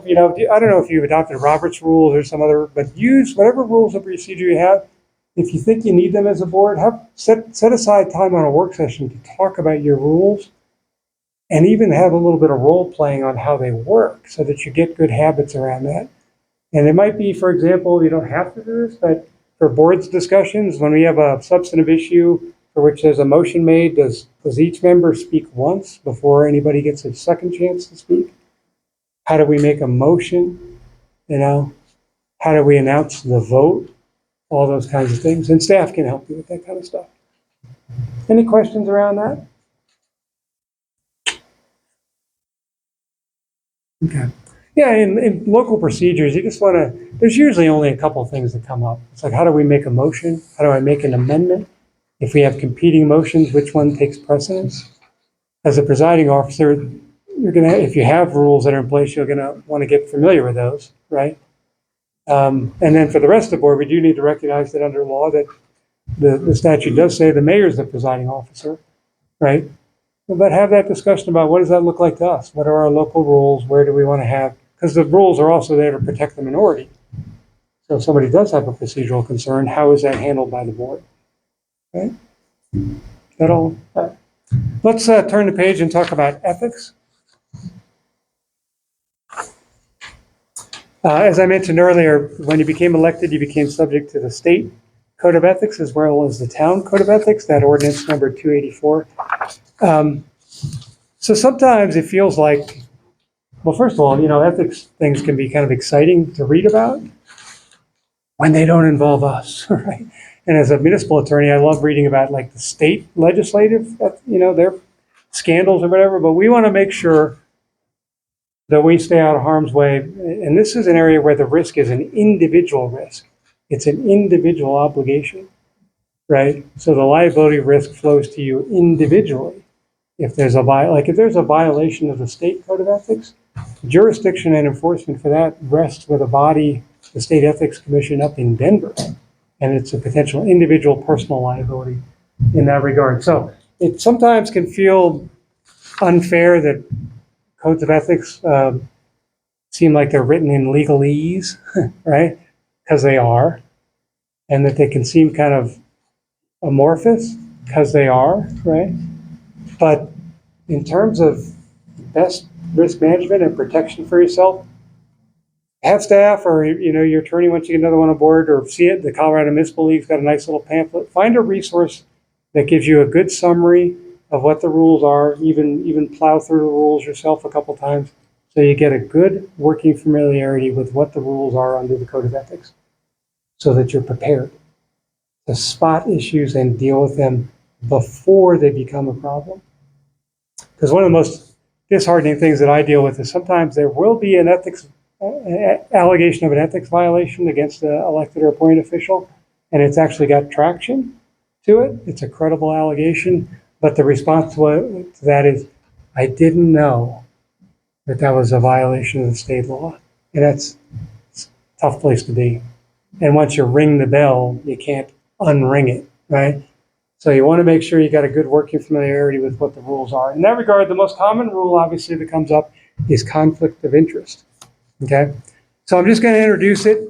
I don't know if you've adopted Robert's rules or some other, but use whatever rules of procedure you have. If you think you need them as a board, set aside time on a work session to talk about your rules and even have a little bit of role playing on how they work so that you get good habits around that. And it might be, for example, you don't have to do this, but for boards discussions, when we have a substantive issue for which there's a motion made, does each member speak once before anybody gets a second chance to speak? How do we make a motion? How do we announce the vote? All those kinds of things. And staff can help you with that kind of stuff. Any questions around that? Okay. Yeah, in local procedures, you just want to, there's usually only a couple of things that come up. It's like, how do we make a motion? How do I make an amendment? If we have competing motions, which one takes precedence? As a presiding officer, you're going to, if you have rules that are in place, you're going to want to get familiar with those, right? And then for the rest of the board, we do need to recognize that under law that the statute does say the mayor is the presiding officer, right? But have that discussion about what does that look like to us? What are our local rules? Where do we want to have? Because the rules are also there to protect the minority. So if somebody does have a procedural concern, how is that handled by the board? Right? That all. Let's turn the page and talk about ethics. As I mentioned earlier, when you became elected, you became subject to the state code of ethics as well as the town code of ethics, that ordinance number 284. So sometimes it feels like, well, first of all, ethics things can be kind of exciting to read about when they don't involve us, right? And as a municipal attorney, I love reading about like the state legislative, their scandals or whatever, but we want to make sure that we stay out of harm's way. And this is an area where the risk is an individual risk. It's an individual obligation, right? So the liability risk flows to you individually. If there's a violation of the state code of ethics, jurisdiction and enforcement for that rests with a body, the State Ethics Commission up in Denver. And it's a potential individual personal liability in that regard. So it sometimes can feel unfair that codes of ethics seem like they're written in legalese, right? Because they are. And that they can seem kind of amorphous because they are, right? But in terms of best risk management and protection for yourself, have staff or your attorney once you get another one on board, or see it. The Colorado Municipal League's got a nice little pamphlet. Find a resource that gives you a good summary of what the rules are. Even plow through the rules yourself a couple times so you get a good working familiarity with what the rules are under the Code of Ethics, so that you're prepared to spot issues and deal with them before they become a problem. Because one of the most disheartening things that I deal with is sometimes there will be an ethics allegation of an ethics violation against an elected or appointed official, and it's actually got traction to it. It's a credible allegation, but the response to that is, I didn't know that was a violation of the state law. And it's a tough place to be. And once you ring the bell, you can't unring it, right? So you want to make sure you got a good working familiarity with what the rules are. In that regard, the most common rule, obviously, that comes up is conflict of interest. Okay, so I'm just going to introduce it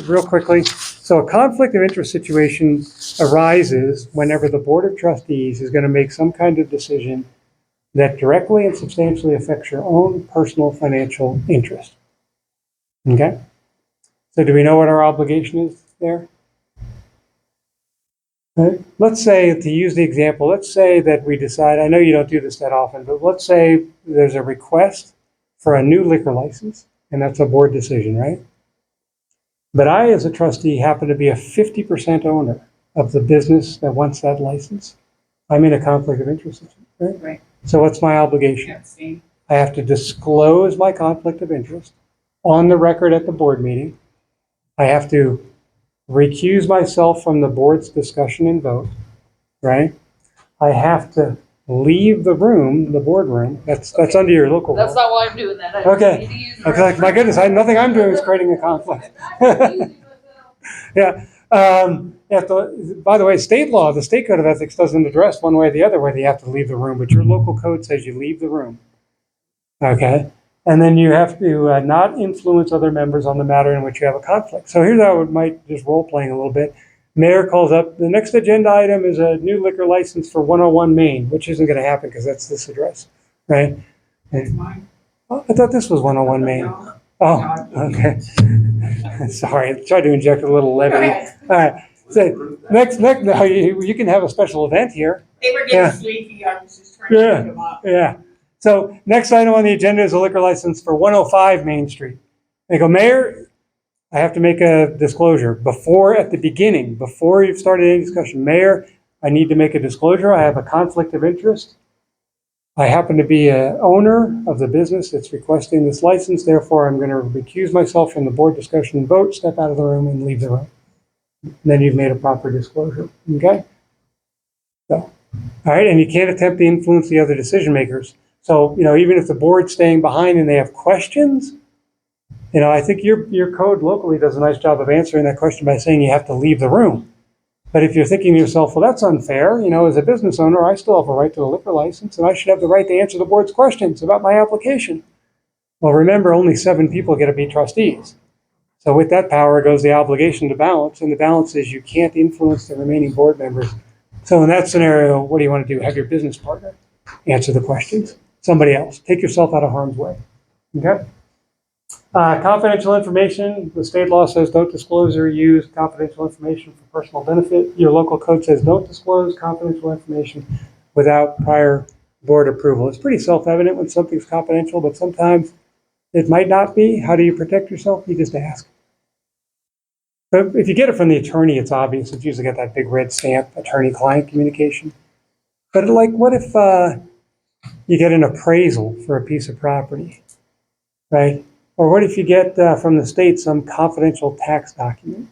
real quickly. So a conflict of interest situation arises whenever the Board of Trustees is going to make some kind of decision that directly and substantially affects your own personal financial interest. Okay, so do we know what our obligation is there? Let's say, to use the example, let's say that we decide, I know you don't do this that often, but let's say there's a request for a new liquor license, and that's a board decision, right? But I, as a trustee, happen to be a 50% owner of the business that wants that license. I'm in a conflict of interest, right? Right. So what's my obligation? I have to disclose my conflict of interest on the record at the board meeting. I have to recuse myself from the board's discussion and vote, right? I have to leave the room, the boardroom. That's under your local That's law. not why I'm doing that. I Okay. need to use the I was like, my goodness, nothing I'm doing is creating a conflict. Yeah. By the way, state law, the state code of ethics doesn't address one way or the other whether you have to leave the room, but your local code says you leave the room. Okay. And then you have to not influence other members on the matter in which you have a conflict. So here's how it might, just role playing a little bit. Mayor calls up, the next agenda item is a new liquor license for 101 Main, which isn't going to happen because that's this address, right? And, oh, I thought this was 101 Main. Oh, okay. Sorry, I tried to inject a little levity. All right. So next, no, you can have a special event here. They were getting sleepy. I was just trying to wake them up. Yeah. So next item on the agenda is a liquor license for 105 Main Street. They go, Mayor, I have to make a disclosure at the beginning, before you've started any discussion. Mayor, I need to make a disclosure. I have a conflict of interest. I happen to be an owner of the business that's requesting this license. Therefore, I'm going to recuse myself from the board discussion and vote, step out of the room, and leave the room. And then you've made a proper disclosure. Okay? So, all right, and you can't attempt to influence the other decision makers. So, even if the board's staying behind and they have questions, I think your code locally does a nice job of answering that question by saying you have to leave the room. But if you're thinking to yourself, well, that's unfair, as a business owner, I still have a right to a liquor license and I should have the right to answer the board's questions about my application. Well, remember, only 7 people get to be trustees. So with that power goes the obligation to balance, and the balance is you can't influence the remaining board members. So in that scenario, what do you want to do? Have your business partner answer the questions. Somebody else. Take yourself out of harm's way. Okay? Confidential information. The state law says don't disclose or use confidential information for personal benefit. Your local code says don't disclose confidential information without prior board approval. It's pretty self-evident when something's confidential, but sometimes it might not be. How do you protect yourself? You just ask. But if you get it from the attorney, it's obvious. It's usually got that big red stamp, attorney-client communication. But what if you get an appraisal for a piece of property, right? Or what if you get from the state some confidential tax document?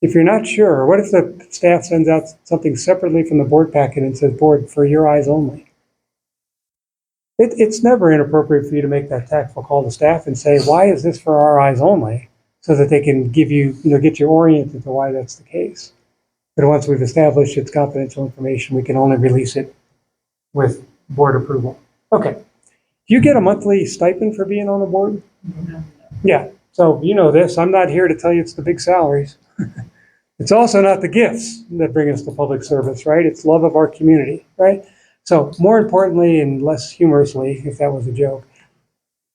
If you're not sure, what if the staff sends out something separately from the board packet and says, board, for your eyes only? It's never inappropriate for you to make that tactful call to staff and say, why is this for our eyes only? So that they can give you, get you oriented to why that's the case. But once we've established it's confidential information, we can only release it with board approval. Okay. Do you get a monthly stipend for being on the board? No. Yeah. So you know this. I'm not here to tell you it's the big salaries. It's also not the gifts that bring us to public service, right? It's love of our community, right? So more importantly and less humorously, if that was a joke,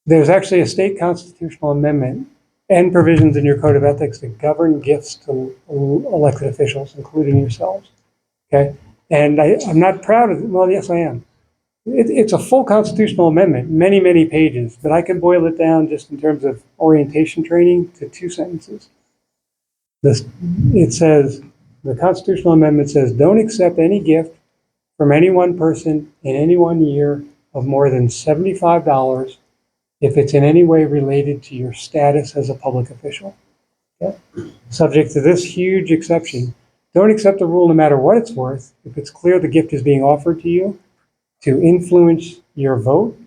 there's actually a state constitutional amendment and provisions in your code of ethics that govern gifts to elected officials, including yourselves. Okay. And I'm not proud of it. Well, yes, I am. It's a full constitutional amendment, many, many pages, but I can boil it down just in terms of orientation training to 2 sentences. It says, the constitutional amendment says, don't accept any gift from any one person in any one year of more than $75 if it's in any way related to your status as a public official. Okay? Subject to this huge exception, don't accept the rule no matter what it's worth if it's clear the gift is being offered to you to influence your vote,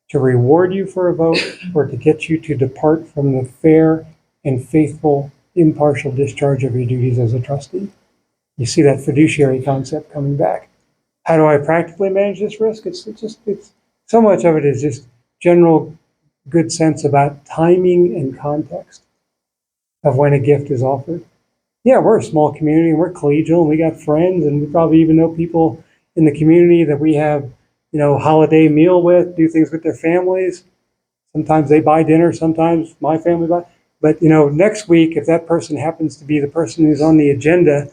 to reward you for a vote, or to get you to depart from the fair and faithful, impartial discharge of your duties as a trustee. You see that fiduciary concept coming back. How do I practically manage this risk? It's so much of it is just general good sense about timing and context of when a gift is offered. Yeah, we're a small community and we're collegial and we got friends and we probably even know people in the community that we have, holiday meal with, do things with their families. Sometimes they buy dinner, sometimes my family buys. But, next week, if that person happens to be the person who's on the agenda,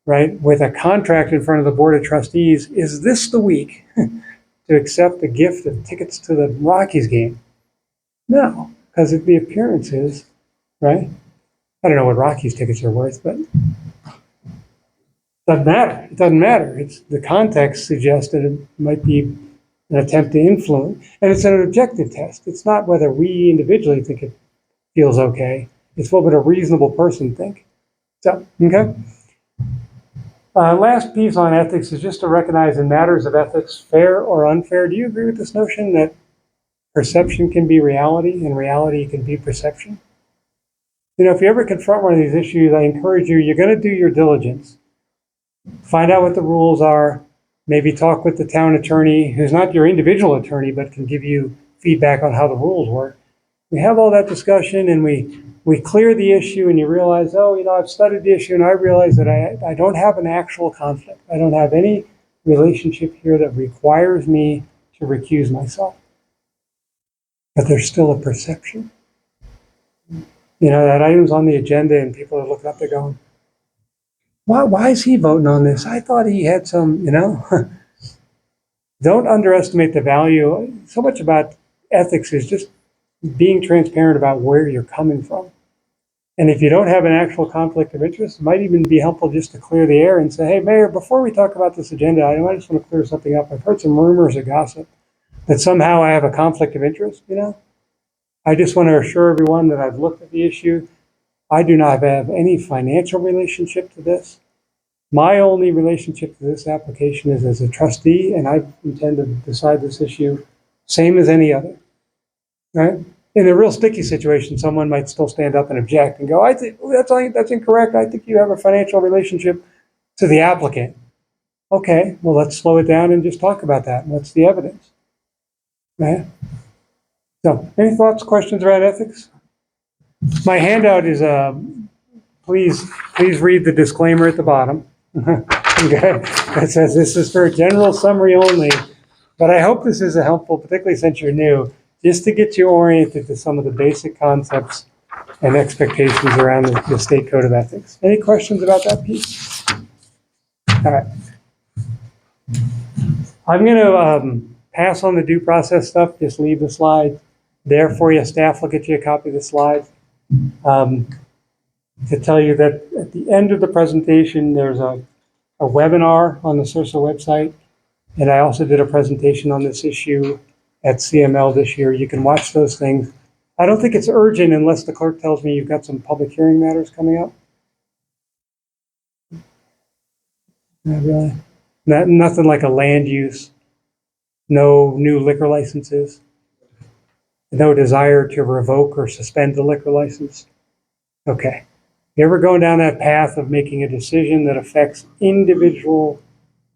right, with a contract in front of the Board of Trustees, is this the week to accept a gift of tickets to the Rockies game? No, because of the appearances, right? I don't know what Rockies tickets are worth, but it doesn't matter. It doesn't matter. It's the context suggests that it might be an attempt to influence, and it's an objective test. It's not whether we individually think it feels okay. It's what would a reasonable person think. So, okay. Last piece on ethics is just to recognize in matters of ethics, fair or unfair. Do you agree with this notion that perception can be reality and reality can be perception? If you ever confront one of these issues, I encourage you, you're going to do your diligence. Find out what the rules are. Maybe talk with the town attorney, who's not your individual attorney, but can give you feedback on how the rules work. We have all that discussion and we clear the issue and you realize, oh, I've studied the issue and I realize that I don't have an actual conflict. I don't have any relationship here that requires me to recuse myself. But there's still a perception. That item's on the agenda and people are looking up, they're going, why is he voting on this? I thought he had some, Don't underestimate the value. So much about ethics is just being transparent about where you're coming from. And if you don't have an actual conflict of interest, it might even be helpful just to clear the air and say, hey, Mayor, before we talk about this agenda item, I just want to clear something up. I've heard some rumors or gossip that somehow I have a conflict of interest, I just want to assure everyone that I've looked at the issue. I do not have any financial relationship to this. My only relationship to this application is as a trustee, and I intend to decide this issue same as any other, right? In a real sticky situation, someone might still stand up and object and go, I think that's incorrect. I think you have a financial relationship to the applicant. Okay, well, let's slow it down and just talk about that. What's the evidence? Right? So, any thoughts, questions around ethics? My handout is, please read the disclaimer at the bottom. Okay, that says this is for a general summary only, but I hope this is helpful, particularly since you're new, just to get you oriented to some of the basic concepts and expectations around the state code of ethics. Any questions about that piece? All right. I'm going to pass on the due process stuff, just leave the slide there for you. Staff will get you a copy of the slides. To tell you that at the end of the presentation, there's a webinar on the Cirsa website. And I also did a presentation on this issue at CML this year. You can watch those things. I don't think it's urgent unless the clerk tells me you've got some public hearing matters coming up. Not really. Nothing like a land use, no new liquor licenses, no desire to revoke or suspend the liquor license. Okay. If you're ever going down that path of making a decision that affects individual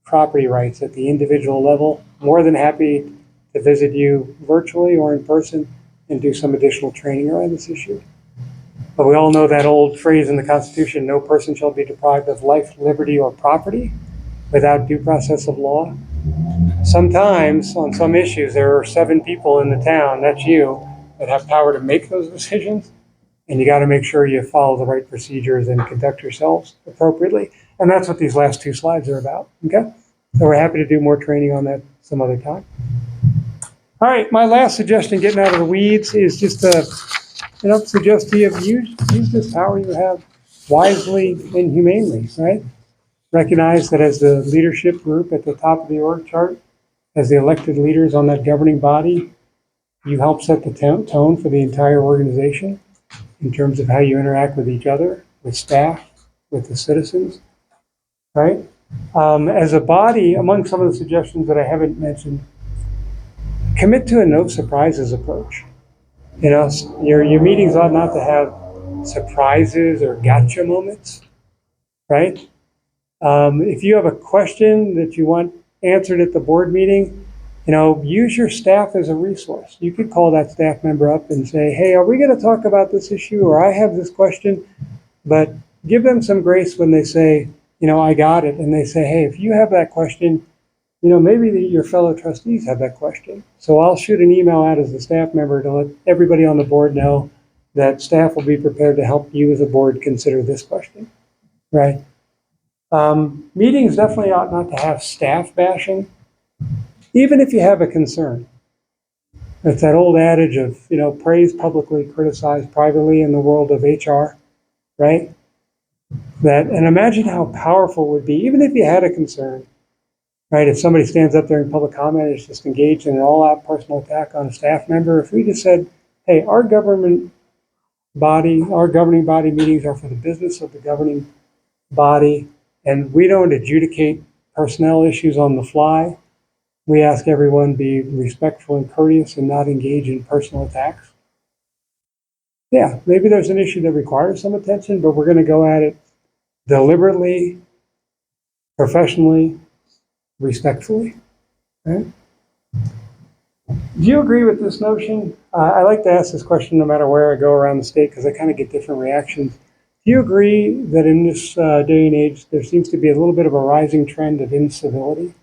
property rights at the individual level, more than happy to visit you virtually or in person and do some additional training around this issue. But we all know that old phrase in the Constitution, no person shall be deprived of life, liberty, or property without due process of law. Sometimes on some issues, there are 7 people in the town, that's you, that have power to make those decisions. And you got to make sure you follow the right procedures and conduct yourselves appropriately. And that's what these last 2 slides are about, okay? So we're happy to do more training on that some other time. All right, my last suggestion, getting out of the weeds, is just to suggest to you, use this power you have wisely and humanely, right? Recognize that as the leadership group at the top of the org chart, as the elected leaders on that governing body, you help set the tone for the entire organization in terms of how you interact with each other, with staff, with the citizens, right? As a body, among some of the suggestions that I haven't mentioned, commit to a no surprises approach. Your meetings ought not to have surprises or gotcha moments, right? If you have a question that you want answered at the board meeting, use your staff as a resource. You could call that staff member up and say, hey, are we going to talk about this issue, or I have this question? But give them some grace when they say, I got it. And they say, hey, if you have that question, maybe your fellow trustees have that question. So I'll shoot an email out as a staff member to let everybody on the board know that staff will be prepared to help you as a board consider this question, right? Meetings definitely ought not to have staff bashing, even if you have a concern. It's that old adage of, praise publicly, criticize privately in the world of HR, right? And imagine how powerful it would be, even if you had a concern, right? If somebody stands up there in public comment and is just engaged in an all-out personal attack on a staff member, if we just said, hey, our governing body meetings are for the business of the governing body, and we don't adjudicate personnel issues on the fly. We ask everyone to be respectful and courteous and not engage in personal attacks. Yeah, maybe there's an issue that requires some attention, but we're going to go at it deliberately, professionally, respectfully. Right? Do you agree with this notion? I like to ask this question no matter where I go around the state because I kind of get different reactions. Do you agree that in this day and age, there seems to be a little bit of a rising trend of incivility?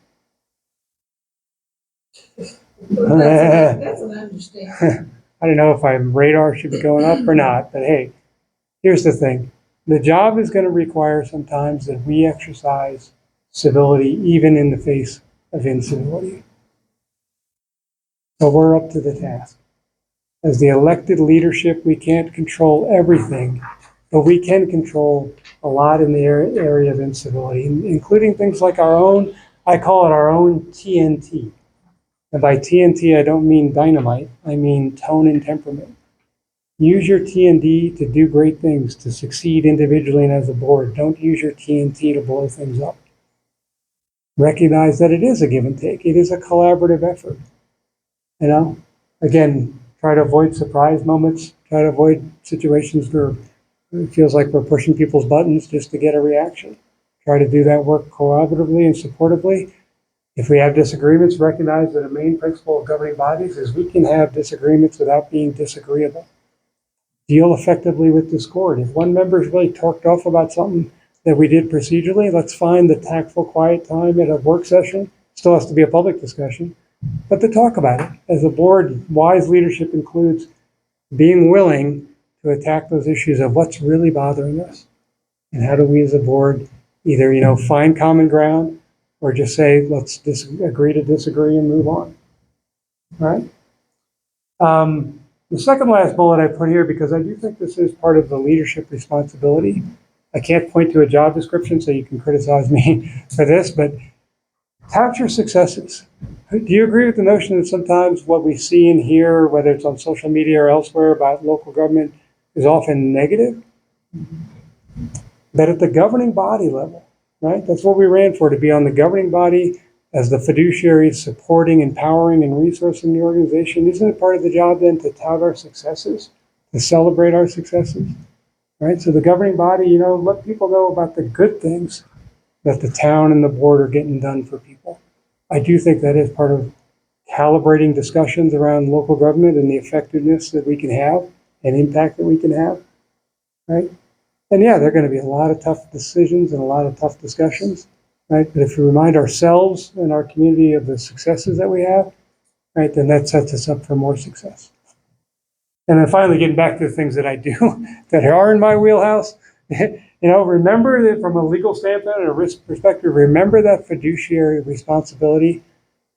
That's an understatement. I don't know if my radar should be going up or not, but hey, here's the thing. The job is going to require sometimes that we exercise civility even in the face of incivility. So we're up to the task. As the elected leadership, we can't control everything, but we can control a lot in the area of incivility, including things like our own, I call it our own TNT. And by TNT, I don't mean dynamite, I mean tone and temperament. Use your TNT to do great things, to succeed individually and as a board. Don't use your TNT to blow things up. Recognize that it is a give and take. It is a collaborative effort. You know, again, try to avoid surprise moments. Try to avoid situations where it feels like we're pushing people's buttons just to get a reaction. Try to do that work collaboratively and supportively. If we have disagreements, recognize that a main principle of governing bodies is we can have disagreements without being disagreeable. Deal effectively with discord. If one member is really torqued off about something that we did procedurally, let's find the tactful, quiet time at a work session. Still has to be a public discussion, but to talk about it. As a board, wise leadership includes being willing to attack those issues of what's really bothering us and how do we as a board either find common ground or just say let's agree to disagree and move on. All right. The second last bullet I put here, because I do think this is part of the leadership responsibility. I can't point to a job description, so you can criticize me for this, but tout your successes. Do you agree with the notion that sometimes what we see and hear, whether it's on social media or elsewhere about local government, is often negative? But at the governing body level, right? That's what we ran for, to be on the governing body as the fiduciary supporting, empowering, and resourcing the organization. Isn't it part of the job then to tout our successes, to celebrate our successes, right? So the governing body, let people know about the good things that the town and the board are getting done for people. I do think that is part of calibrating discussions around local government and the effectiveness that we can have and impact that we can have, right? And yeah, there are going to be a lot of tough decisions and a lot of tough discussions, right? But if we remind ourselves and our community of the successes that we have, right, then that sets us up for more success. And then finally, getting back to the things that I do that are in my wheelhouse, remember that from a legal standpoint and a risk perspective, remember that fiduciary responsibility,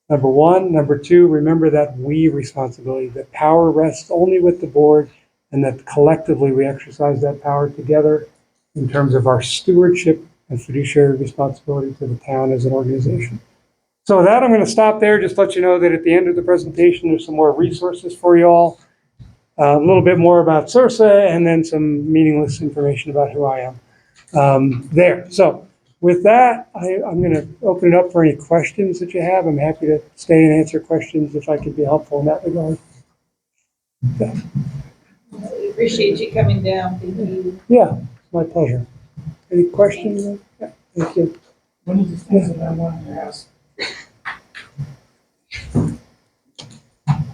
number one. Number two, remember that we responsibility, that power rests only with the board, and that collectively we exercise that power together in terms of our stewardship and fiduciary responsibility to the town as an organization. So with that, I'm going to stop there. Just let you know that at the end of the presentation, there's some more resources for you all. A little bit more about Cirsa, and then some meaningless information about who I am there. So with that, I'm going to open it up for any questions that you have. I'm happy to stay and answer questions if I can be helpful in that regard. We appreciate you coming down. Thank you. Yeah, my pleasure. Any questions? Yeah, thank you. One of the things that I wanted to ask,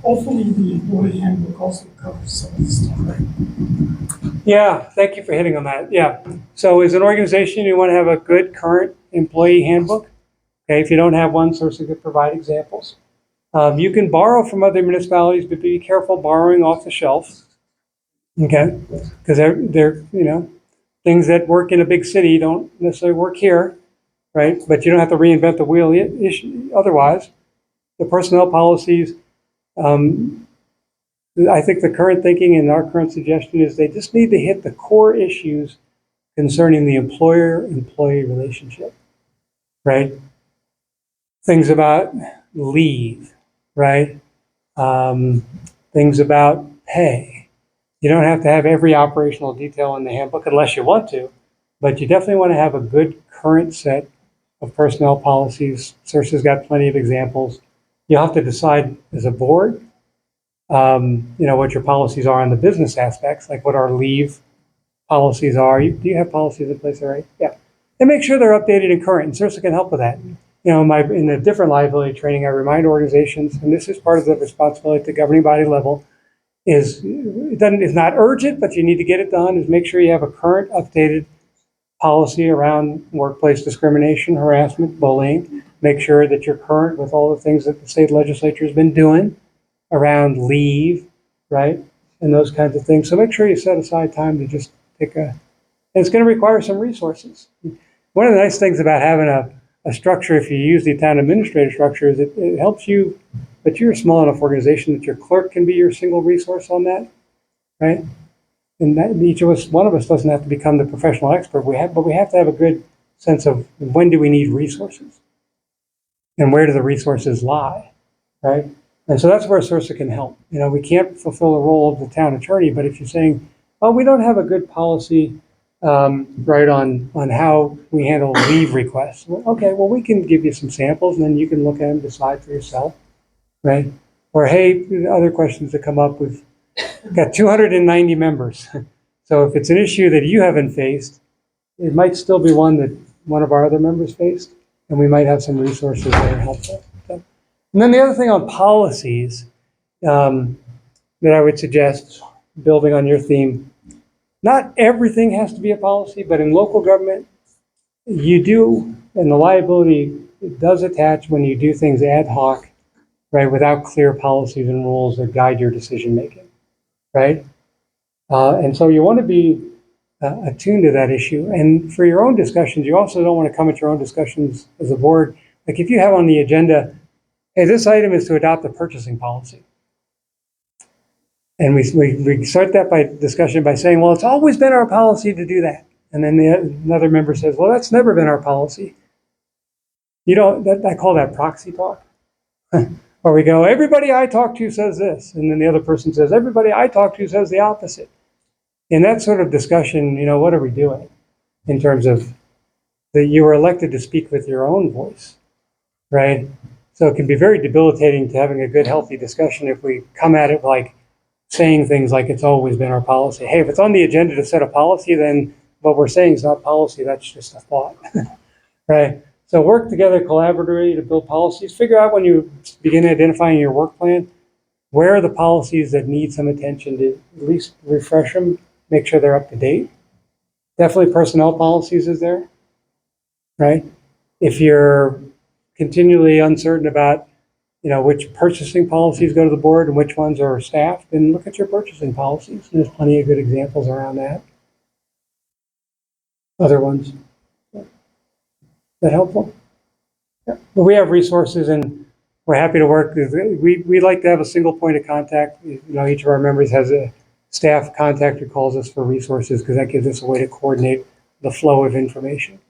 hopefully the employee handbook also covers some of this stuff, right? Yeah, thank you for hitting on that. Yeah. So as an organization, you want to have a good current employee handbook. Okay, if you don't have one, Cirsa could provide examples. You can borrow from other municipalities, but be careful borrowing off the shelf. Okay, because they're things that work in a big city don't necessarily work here, right? But you don't have to reinvent the wheel otherwise. The personnel policies, I think the current thinking and our current suggestion is they just need to hit the core issues concerning the employer-employee relationship, right? Things about leave, right? Things about pay. You don't have to have every operational detail in the handbook unless you want to, but you definitely want to have a good current set of personnel policies. Cirsa's got plenty of examples. You'll have to decide as a board, what your policies are on the business aspects, like what our leave policies are. Do you have policies in place already? Yeah. And make sure they're updated and current, and Cirsa can help with that. in a different liability training, I remind organizations, and this is part of the responsibility at the governing body level, it's not urgent, but you need to get it done, is make sure you have a current updated policy around workplace discrimination, harassment, bullying. Make sure that you're current with all the things that the state legislature has been doing around leave, right? And those kinds of things. So make sure you set aside time to just and it's going to require some resources. One of the nice things about having a structure, if you use the town administrator structure, is it helps you, but you're a small enough organization that your clerk can be your single resource on that, right? And that each of us, one of us doesn't have to become the professional expert. But we have to have a good sense of when do we need resources and where do the resources lie, right? And so that's where Cirsa can help. We can't fulfill the role of the town attorney, but if you're saying, oh, we don't have a good policy, right, on how we handle leave requests. Well, okay, well, we can give you some samples and then you can look at them, decide for yourself, right? Or, hey, other questions that come up with, got 290 members. So if it's an issue that you haven't faced, it might still be one that one of our other members faced, and we might have some resources that are helpful. So, and then the other thing on policies that I would suggest, building on your theme, not everything has to be a policy, but in local government, you do, and the liability does attach when you do things ad hoc, right, without clear policies and rules that guide your decision making, right? And so you want to be attuned to that issue. And for your own discussions, you also don't want to come at your own discussions as a board. Like if you have on the agenda, hey, this item is to adopt a purchasing policy. And we start that discussion by saying, well, it's always been our policy to do that. And then another member says, well, that's never been our policy. I call that proxy talk. Or we go, everybody I talk to says this. And then the other person says, everybody I talk to says the opposite. In that sort of discussion, what are we doing in terms of that you were elected to speak with your own voice, right? So it can be very debilitating to having a good, healthy discussion if we come at it like saying things like it's always been our policy. Hey, if it's on the agenda to set a policy, then what we're saying is not policy, that's just a thought, right? So work together collaboratively to build policies. Figure out when you begin identifying your work plan, where are the policies that need some attention to at least refresh them, make sure they're up to date. Definitely personnel policies is there, right? If you're continually uncertain about, which purchasing policies go to the board and which ones are staff, then look at your purchasing policies. There's plenty of good examples around that. Other ones. Is that helpful? Yeah. But we have resources and we're happy to work. We like to have a single point of contact. Each of our members has a staff contact who calls us for resources because that gives us a way to coordinate the flow of information.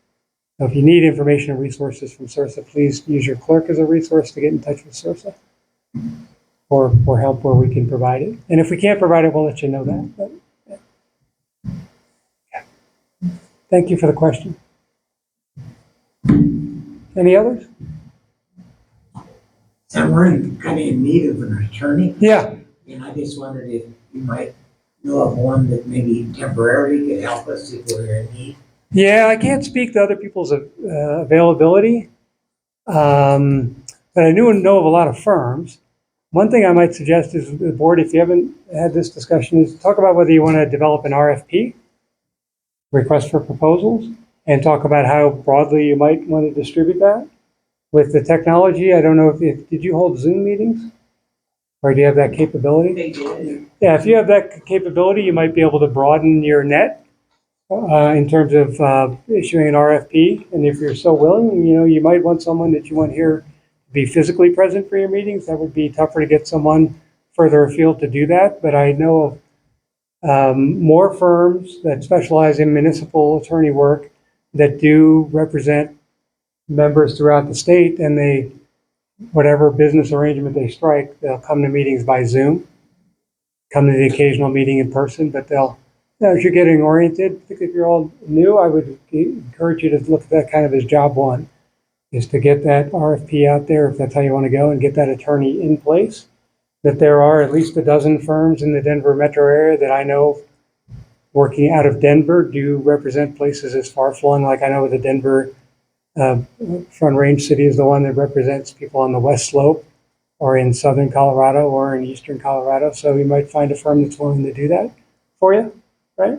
So if you need information and resources from Cirsa, please use your clerk as a resource to get in touch with Cirsa or help where we can provide it. And if we can't provide it, we'll let you know that. But, yeah. Thank you for the question. Any others? And we're kind of in need of an attorney. Yeah. And I just wondered if you might know of one that maybe temporarily could help us if we're in need. Yeah, I can't speak to other people's availability, but I know of a lot of firms. One thing I might suggest is the board, if you haven't had this discussion, is talk about whether you want to develop an RFP, request for proposals, and talk about how broadly you might want to distribute that. With the technology, I don't know did you hold Zoom meetings? Or do you have that capability? They did. Yeah, if you have that capability, you might be able to broaden your net in terms of issuing an RFP. And if you're so willing, you might want someone that you want here to be physically present for your meetings. That would be tougher to get someone further afield to do that. But I know of more firms that specialize in municipal attorney work that do represent members throughout the state, and whatever business arrangement they strike, they'll come to meetings by Zoom, come to the occasional meeting in person, but if you're getting oriented, particularly if you're all new, I would encourage you to look at that kind of as job one, is to get that RFP out there, if that's how you want to go, and get that attorney in place. That there are at least a dozen firms in the Denver metro area that I know working out of Denver do represent places as far-flung, like I know the Denver Front Range City is the one that represents people on the West Slope or in southern Colorado or in eastern Colorado. So you might find a firm that's willing to do that for you, right?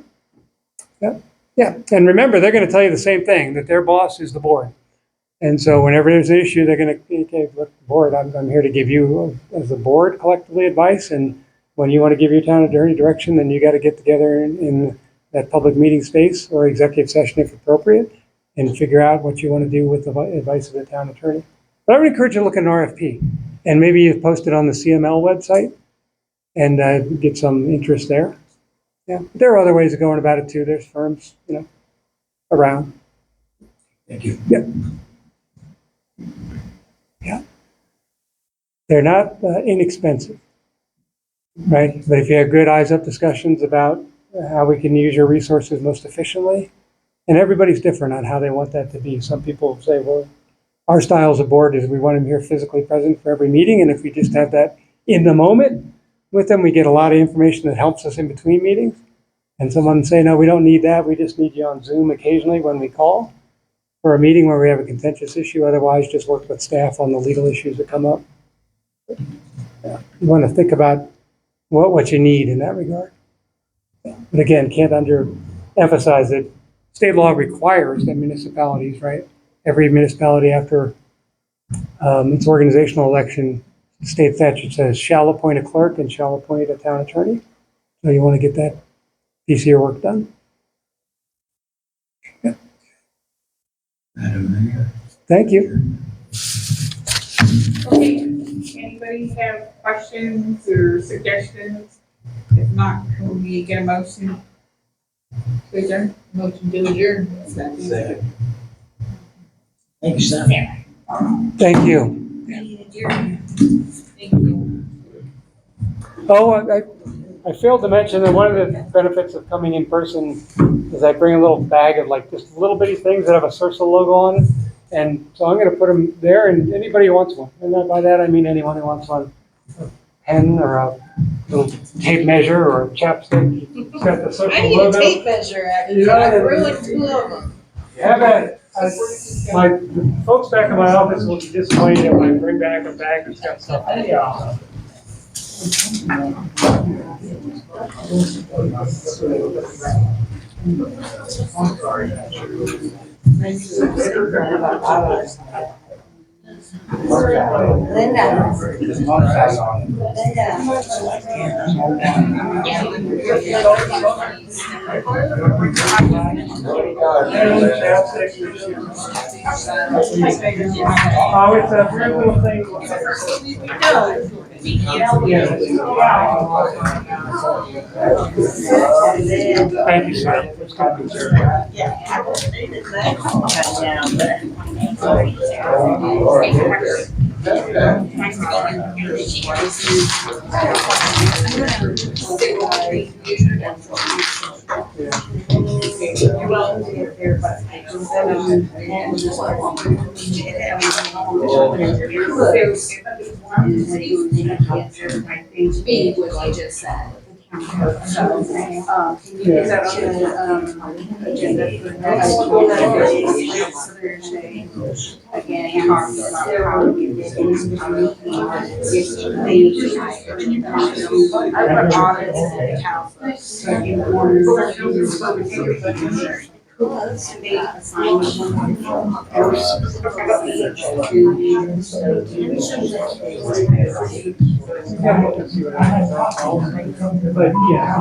Yeah. Yeah. And remember, they're going to tell you the same thing, that their boss is the board. And so whenever there's an issue, they're going to, okay, look, board, I'm here to give you, as a board, collectively advice. And when you want to give your town attorney direction, then you got to get together in that public meeting space or executive session if appropriate and figure out what you want to do with the advice of the town attorney. But I would encourage you to look at an RFP and maybe you post it on the CML website and get some interest there. Yeah, but there are other ways of going about it too. There's firms, around. Thank you. Yeah. Yeah. They're not inexpensive, right? But if you have good eyes up discussions about how we can use your resources most efficiently, and everybody's different on how they want that to be. Some people say, well, our style as a board is we want them here physically present for every meeting. And if we just have that in the moment with them, we get a lot of information that helps us in between meetings. And someone say, no, we don't need that. We just need you on Zoom occasionally when we call for a meeting where we have a contentious issue. Otherwise, just work with staff on the legal issues that come up. Yeah. You want to think about what you need in that regard. Yeah. But again, can't underemphasize that state law requires that municipalities, right? Every municipality after its organizational election, the state statute says shall appoint a clerk and shall appoint a town attorney. So you want to get that piece of your work done. Yeah. Madam Mayor. Thank you. Okay, anybody have questions or suggestions? If not, can we get a motion? To adjourn? Motion to adjourn. Second. Thank you, Sam. Thank you. Meeting adjourned. Thank you. Oh, I failed to mention that one of the benefits of coming in person is I bring a little bag of like just little bitty things that have a Cirsa logo on it. And so I'm going to put them there and anybody who wants one. And by that, I mean anyone who wants one. A pen or a little tape measure or a chapstick. It's got the Cirsa I need logo. a tape measure, actually. You know, I ruined two of them. Have at it. The folks back in my office will be disappointed when I bring back a bag that's got stuff in it. Oh, it's a weird little thing. Thank you, sir. It's good to be here. Be what you just said. So, Yeah. is that on the, agenda for next Thursday? Again, talking about how we get things to if they need to hire. I put audits in the council, so in order they assign But yeah.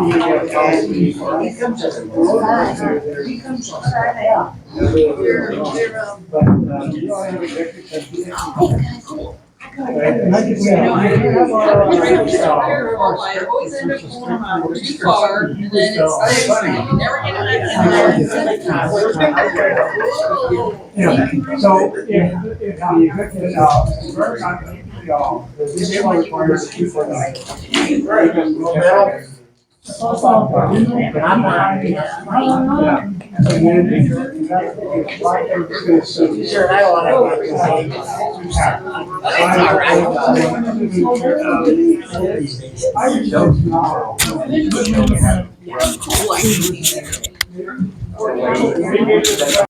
I always end up going on too far, and then it's like, never get it back. Yeah, so if the executive, the law requires a 249. Sure, I want to.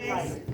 Good.